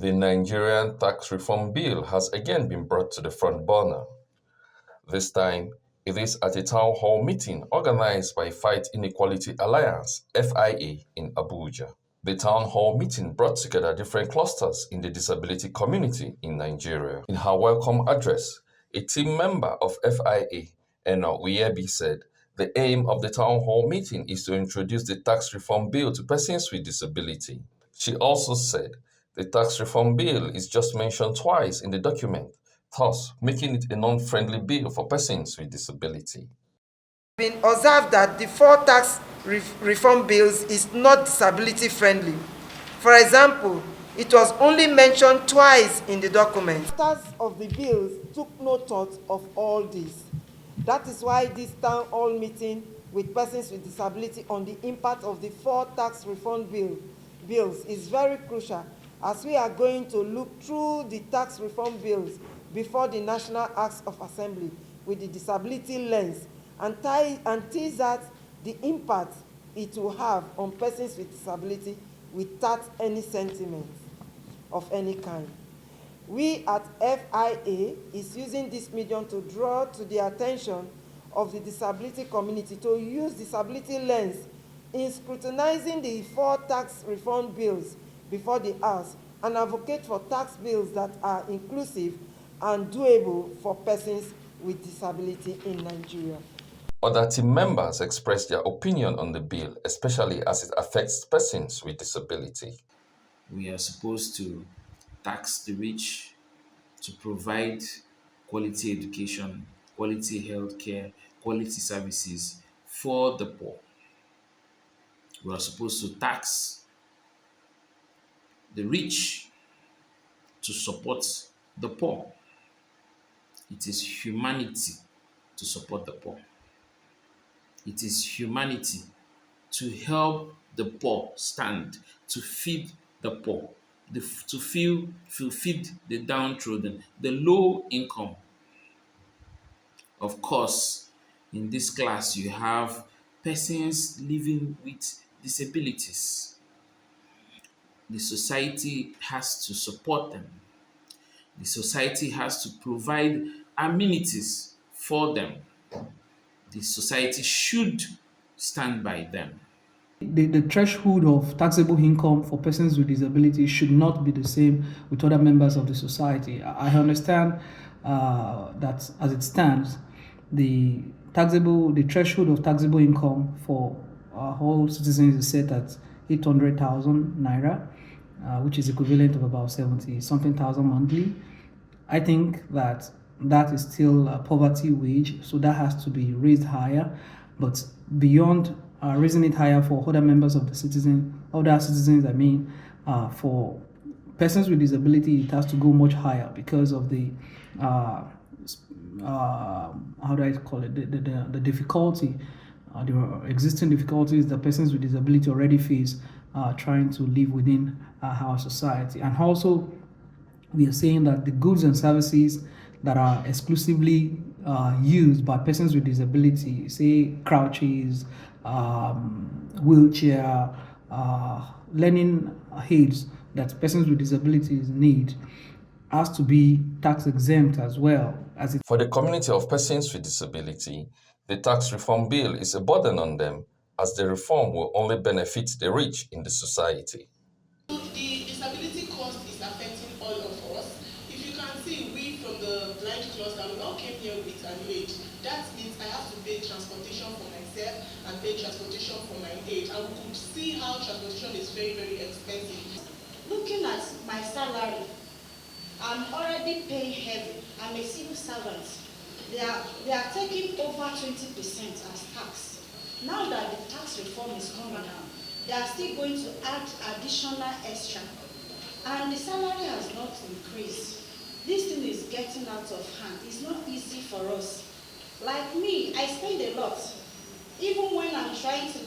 The Nigerian tax reform bill has again been brought to the front burner. This time, it is at a town hall meeting organized by Fight Inequality Alliance, FIA, in Abuja. The town hall meeting brought together different clusters in the disability community in Nigeria. In her welcome address, a team member of FIA, Eno Uyebi, said the aim of the town hall meeting is to introduce the tax reform bill to persons with disability. She also said the tax reform bill is just mentioned twice in the document, thus making it a non-friendly bill for persons with disability. Been observed that the four tax reform bills is not disability friendly. For example, it was only mentioned twice in the document. Authors of the bills took no thought of all this. That is why this town hall meeting with persons with disability on the impact of the four tax reform bills is very crucial, as we are going to look through the tax reform bills before the National Acts of Assembly with the disability lens and tease out the impact it will have on persons with disability without any sentiment of any kind. We at FIA is using this medium to draw to the attention of the disability community to use disability lens in scrutinizing the four tax reform bills before the House and advocate for tax bills that are inclusive and doable for persons with disability in Nigeria. Other team members expressed their opinion on the bill, especially as it affects persons with disability. We are supposed to tax the rich to provide quality education, quality healthcare, quality services for the poor. We are supposed to tax the rich to support the poor. It is humanity to support the poor. It is humanity to help the poor stand, to feed the poor, to feed the downtrodden, the low income. Of course, in this class, you have persons living with disabilities. The society has to support them. The society has to provide amenities for them. The society should stand by them. The threshold of taxable income for persons with disabilities should not be the same with other members of the society. I understand that as it stands, the threshold of taxable income for all citizens is set at 800,000 naira, which is equivalent of about 70 something thousand monthly. I think that is still a poverty wage, so that has to be raised higher. But beyond raising it higher for other members of the other citizens, for persons with disability, it has to go much higher because of the how do I call it, the difficulty, the existing difficulties that persons with disability already face trying to live within our society. And also, we are saying that the goods and services that are exclusively used by persons with disability, say crouches, wheelchair, learning aids that persons with disabilities need, has to be tax exempt as well. For the community of persons with disability, the tax reform bill is a burden on them, as the reform will only benefit the rich in the society. The disability cost is affecting all of us. If you can see, we from the blind cluster, we all came here with an aid. That means I have to pay transportation for myself and pay transportation for my aid. And we could see how transportation is very, very expensive. Looking at my salary, I'm already paying heavy. I'm a civil servant. They are taking over 20% as tax. Now that the tax reform is coming down, they are still going to add additional extra. And the salary has not increased. This thing is getting out of hand. It's not easy for us. Like me, I spend a lot. Even when I'm trying to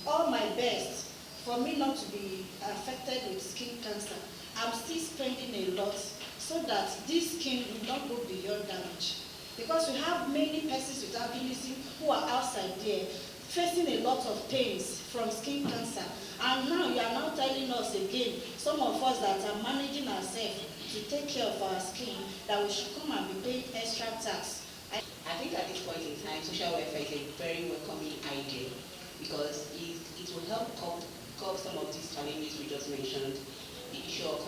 all my best for me not to be affected with skin cancer, I'm still spending a lot so that this skin will not go beyond damage. Because we have many persons with albinism who are outside there facing a lot of pains from skin cancer. And now you are now telling telling us again, some of us that are managing ourselves to take care of our skin, that we should come and be paying extra tax. I think at this point in time, social welfare is a very welcoming idea because it will help curb some of these challenges we just mentioned, the issue of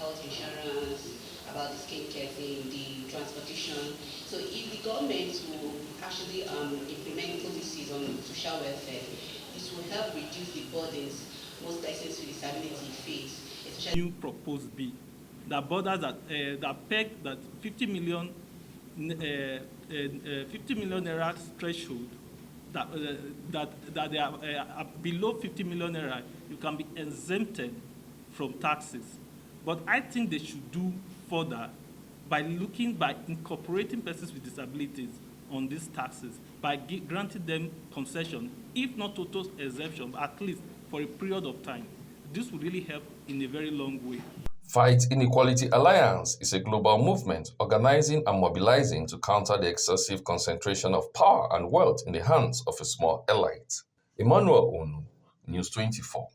health insurance, about the skincare thing, the transportation. So if the government will actually implement policies on social welfare, this will help reduce the burdens most persons with disability face, especially new proposed bill that borders that peg that 50 million naira threshold, that they are below 50 million naira, you can be exempted from taxes. But I think they should do further by incorporating persons with disabilities on these taxes, by granting them concession, if not total exemption, at least for a period of time. This would really help in a very long way. Fight Inequality Alliance is a global movement organizing and mobilizing to counter the excessive concentration of power and wealth in the hands of a small elite. Emmanuel Onu, News 24.